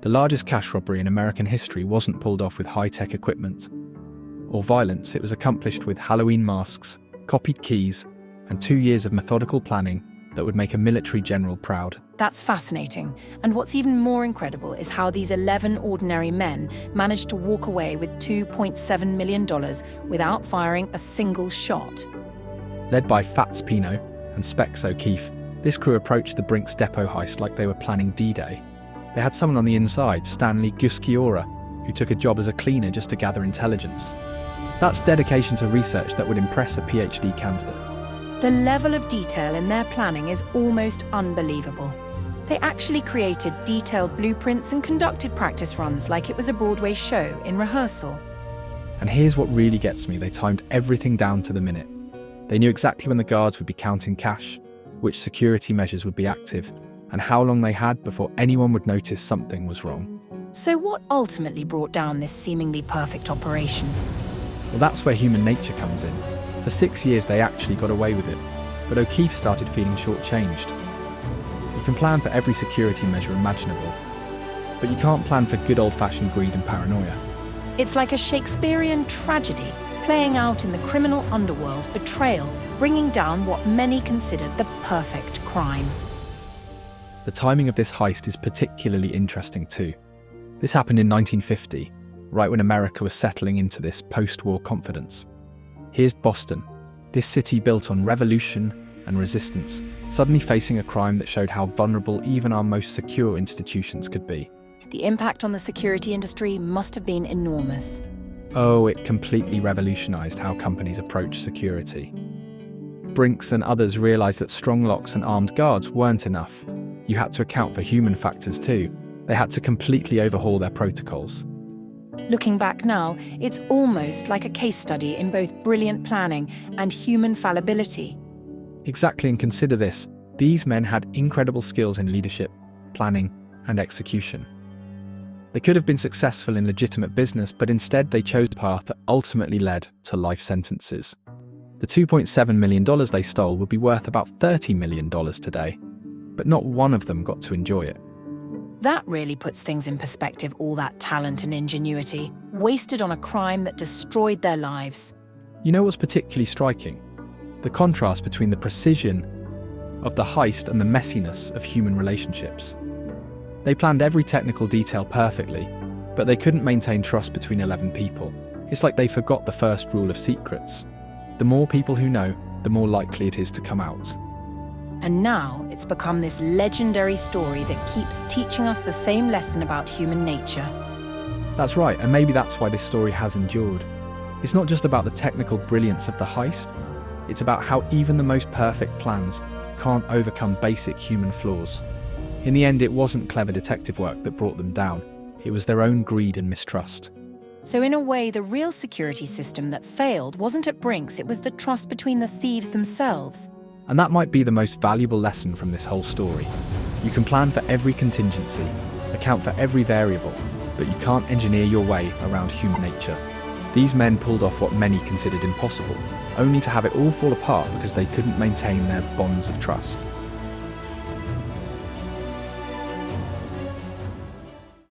The largest cash robbery in American history wasn't pulled off with high-tech equipment or violence. It was accomplished with Halloween masks, copied keys, and 2 years of methodical planning that would make a military general proud. That's fascinating. And what's even more incredible is how these 11 ordinary men managed to walk away with $2.7 million without firing a single shot. Led by Fats Pino and Spec O'Keefe, this crew approached the Brinks Depo heist like they were planning D-Day. They had someone on the inside, Stanley Gusciora, who took a job as a cleaner just to gather intelligence. That's dedication to research that would impress a PhD candidate. The level of detail in their planning is almost unbelievable. They actually created detailed blueprints and conducted practice runs like it was a Broadway show in rehearsal. And here's what really gets me. They timed everything down to the minute. They knew exactly when the guards would be counting cash, which security measures would be active, and how long they had before anyone would notice something was wrong. So what ultimately brought down this seemingly perfect operation? Well, that's where human nature comes in. For 6 years they actually got away with it, but O'Keefe started feeling shortchanged. You can plan for every security measure imaginable, but you can't plan for good old-fashioned greed and paranoia. It's like a Shakespearean tragedy playing out in the criminal underworld. Betrayal, bringing down what many considered the perfect crime. The timing of this heist is particularly interesting too. This happened in 1950, right when America was settling into this post-war confidence. Here's Boston, this city built on revolution and resistance, suddenly facing a crime that showed how vulnerable even our most secure institutions could be. The impact on the security industry must have been enormous. Oh, it completely revolutionized how companies approach security. Brinks and others realized that strong locks and armed guards weren't enough. You had to account for human factors too. They had to completely overhaul their protocols. Looking back now, it's almost like a case study in both brilliant planning and human fallibility. Exactly, and consider this. These men had incredible skills in leadership, planning, and execution. They could have been successful in legitimate business, but instead they chose a path that ultimately led to life sentences. The $2.7 million they stole would be worth about $30 million today, but not one of them got to enjoy it. That really puts things in perspective, all that talent and ingenuity, wasted on a crime that destroyed their lives. You know what's particularly striking? The contrast between the precision of the heist and the messiness of human relationships. They planned every technical detail perfectly, but they couldn't maintain trust between 11 people. It's like they forgot the first rule of secrets. The more people who know, the more likely it is to come out. And now it's become this legendary story that keeps teaching us the same lesson about human nature. That's right, and maybe that's why this story has endured. It's not just about the technical brilliance of the heist, it's about how even the most perfect plans can't overcome basic human flaws. In the end, it wasn't clever detective work that brought them down. It was their own greed and mistrust. So in a way, the real security system that failed wasn't at Brinks, it was the trust between the thieves themselves. And that might be the most valuable lesson from this whole story. You can plan for every contingency, account for every variable, but you can't engineer your way around human nature. These men pulled off what many considered impossible, only to have it all fall apart because they couldn't maintain their bonds of trust.